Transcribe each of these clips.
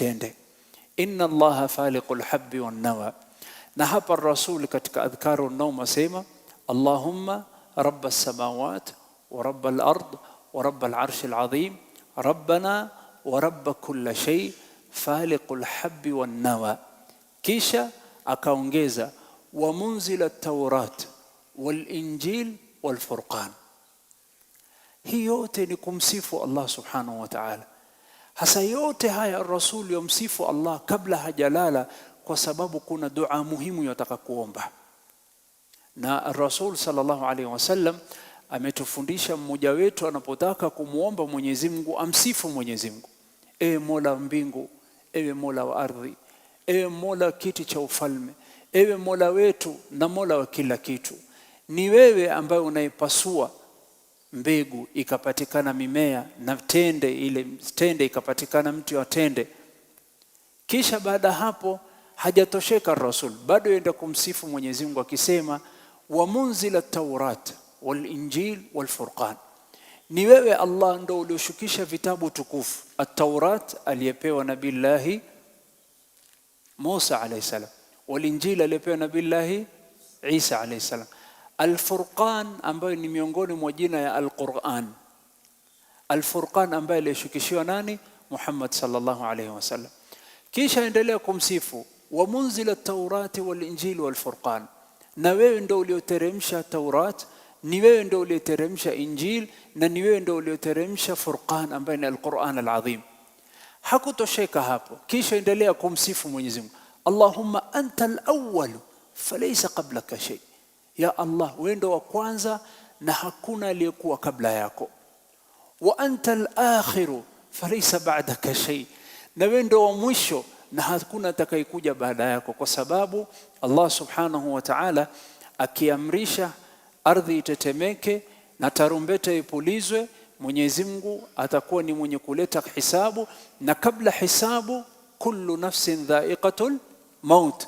vitende. Inna Allaha faliqul habbi wan nawa. Na hapa Rasul katika adhkaru an-nawm asema Allahumma rabbas samawat wa rabbal ard wa rabbal arshil azim rabbana wa rabb kulli shay faliqul habbi wan nawa. Kisha akaongeza wa munzila at-taurat wal injil wal furqan. Hii yote ni kumsifu Allah subhanahu wa ta'ala. Hasa yote haya Rasul yomsifu Allah kabla hajalala, kwa sababu kuna dua muhimu yataka kuomba. Na Rasul sallallahu alaihi wasallam ametufundisha mmoja wetu anapotaka kumuomba Mwenyezi Mungu amsifu Mwenyezi Mungu. Ewe Mola mbingu, ewe Mola wa ardhi, ewe Mola kiti cha ufalme, ewe Mola wetu na Mola wa kila kitu, ni wewe ambaye unaipasua mbegu ikapatikana mimea, na tende ile tende ikapatikana mti wa tende. Kisha baada hapo hajatosheka Rasul, bado yenda kumsifu Mwenyezi Mungu akisema wa munzila at-taurat wal injil wal furqan. Ni wewe Allah ndo ulioshukisha vitabu tukufu. At-Taurat aliyepewa nabiillahi Musa alayhi salam, wal injil aliyepewa nabiillahi Isa alayhi salam. Al-Furqan ambayo ni miongoni mwa jina ya Al-Quran. Al-Furqan ambaye alishukishiwa nani? Muhammad sallallahu alayhi wasallam. Kisha endelea kumsifu wa munzila at-taurati wal injil wal furqan. Na wewe ndio ulioteremsha Taurat, ni wewe ndio ulioteremsha Injil, na ni wewe ndio ulioteremsha Furqan ambaye ni Al-Quran Al-Azim. Hakutosheka hapo, kisha endelea kumsifu Mwenyezi Mungu. Allahumma anta al-awwal falaysa qablaka shay. Ya Allah, wewe ndio wa kwanza na hakuna aliyekuwa kabla yako. Wa anta al-akhiru falaysa ba'daka shay. Na wewe ndio wa mwisho na hakuna atakayekuja baada yako, kwa sababu Allah subhanahu wa ta'ala akiamrisha ardhi itetemeke na tarumbeta ipulizwe, Mwenyezi Mungu atakuwa ni mwenye kuleta hisabu, na kabla hisabu kullu nafsin dha'iqatul maut,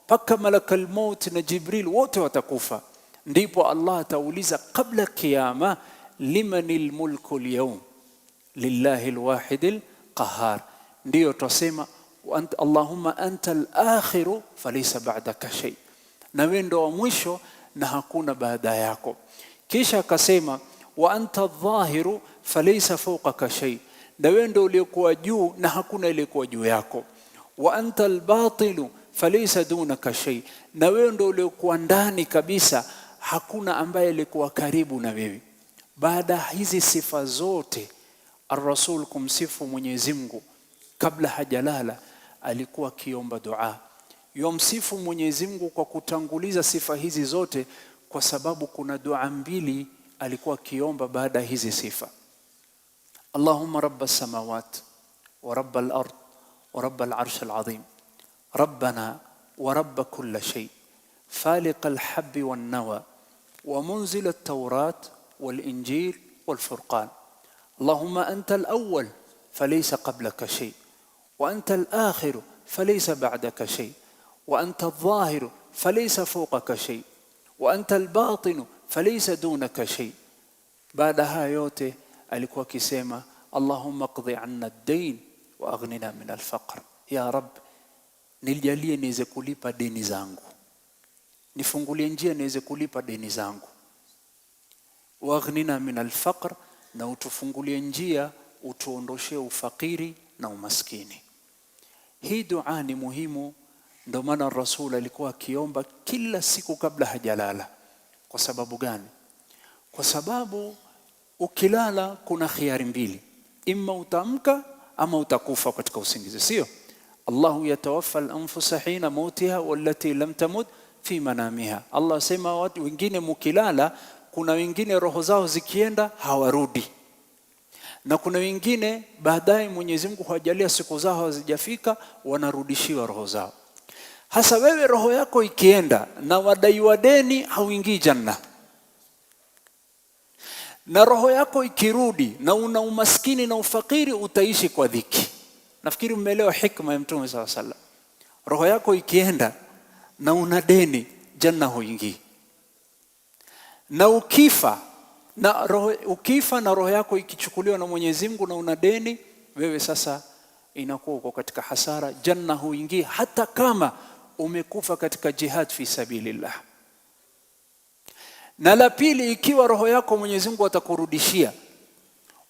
paka malakal maut na Jibril wote watakufa. Ndipo Allah atauliza kabla kiyama, limanil mulku al-yawm, lillahi al-wahidil qahhar. Ndio tusema Allahumma anta al-akhiru falaysa ba'daka shay. Na wewe ndo wa mwisho na hakuna baada yako. Kisha akasema wa anta adh-dhahiru falaysa fawqaka shay. Na wewe ndo uliyekuwa juu na hakuna aliyekuwa juu yako. Wa anta al-batilu falaysa dunaka shay. Na wewe ndo uliyekuwa ndani kabisa, hakuna ambaye alikuwa karibu na wewe. Baada hizi sifa zote ar-Rasul kumsifu Mwenyezi Mungu kabla hajalala alikuwa akiomba dua. Yomsifu Mwenyezi Mungu kwa kutanguliza sifa hizi zote, kwa sababu kuna dua mbili alikuwa akiomba baada hizi sifa. Allahumma rabbas samawat wa rabbal ard wa rabbal arshil azim rabbana wa rabb kulli shay faliqal habbi wan nawa wa munzil at-taurat wal injil wal furqan. Allahumma anta al-awwal falaysa qablaka shay wa anta al-akhir falaysa ba'daka shay wa anta adh-dhahir falaysa fawqaka shay wa anta al-batin falaysa dunaka shay. Baada haya yote alikuwa akisema Allahumma qdi 'anna ad-dayn wa aghnina min al-faqr. Ya Rabb, nijalie niweze kulipa deni zangu, nifungulie njia niweze kulipa deni zangu. Wa aghnina min al-faqr, na utufungulie njia utuondoshe ufakiri na umaskini. Hii dua ni muhimu, ndio maana Rasul alikuwa akiomba kila siku kabla hajalala. Kwa sababu gani? Kwa sababu ukilala kuna khiari mbili, imma utamka ama utakufa katika usingizi, sio? Allahu yatawaffa al-anfusa hina mautiha wallati lam tamut fi manamiha. Allah sema watu wengine mukilala, kuna wengine roho zao zikienda hawarudi, na kuna wengine baadaye Mwenyezi Mungu hajalia siku zao hazijafika wanarudishiwa roho zao. Hasa wewe roho yako ikienda na wadaiwa deni, hauingii janna. Na roho yako ikirudi na una umaskini na ufakiri, utaishi kwa dhiki. Nafikiri mmeelewa hikma ya Mtume sallallahu alaihi wasallam. Roho yako ikienda na una deni, janna huingii. Na ukifa na roho yako ikichukuliwa na Mwenyezi Mungu na una deni, wewe sasa inakuwa uko katika hasara. Janna huingia hata kama umekufa katika jihad fi sabilillah. Na la pili, ikiwa roho yako Mwenyezi Mungu atakurudishia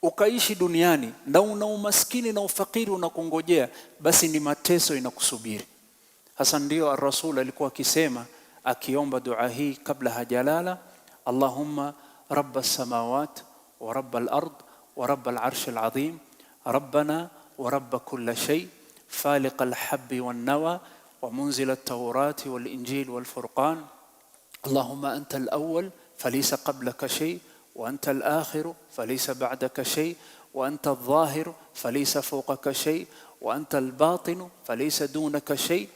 ukaishi duniani na una umaskini na ufakiri unakungojea, basi ni mateso inakusubiri. Hasa ndio Rasul alikuwa akisema, akiomba dua hii kabla hajalala: Allahumma rabbas samawat wa rabbal ard wa rabbal arshil azim, rabbana wa rabb kulli shay, faliqal habbi wan nawa wa munzilat tawrati wal injil wal furqan, Allahumma anta al-awwal falaysa qablaka shay wa anta al-akhir falaysa ba'daka shay wa anta al-zahir falaysa fawqaka shay wa anta al-batin falaysa dunaka shay,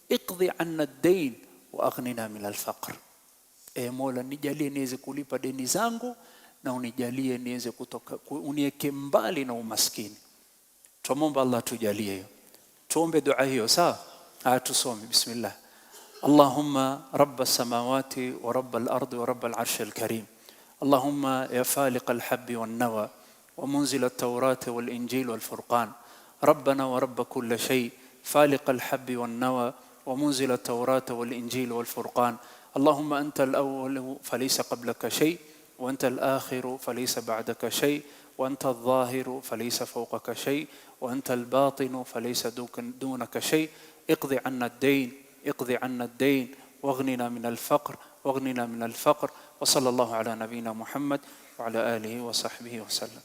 iqdi 'anna ad-dayn wa aghnina min al-faqr. Mola, nijalie niweze kulipa deni zangu na unijalie niweze unieke mbali na umaskini. Tuombe Allah tujalie hiyo. Tuombe dua hiyo, sawa? Tusome bismillah. Allahumma rabbas samawati wa rabbal ardi wa rabbal arshil karim, Allahumma ya faliqal habbi wan nawa wa munzilat tawrati wal injil wal furqan, rabbana wa rabb kulli shay, faliqal habbi wan nawa wa munzilat tawrati wal injil wal furqan, Allahumma anta al-awwal falaysa qablaka shay wa anta al-akhir falaysa ba'daka shay wa anta al-zahir falaysa fawqaka shay wa anta al-batin falaysa dunaka shay, iqdi 'anna ad-dayn اقضي عنا الدين واغننا من الفقر واغننا من الفقر. وصلى الله على نبينا محمد وعلى آله وصحبه وسلم.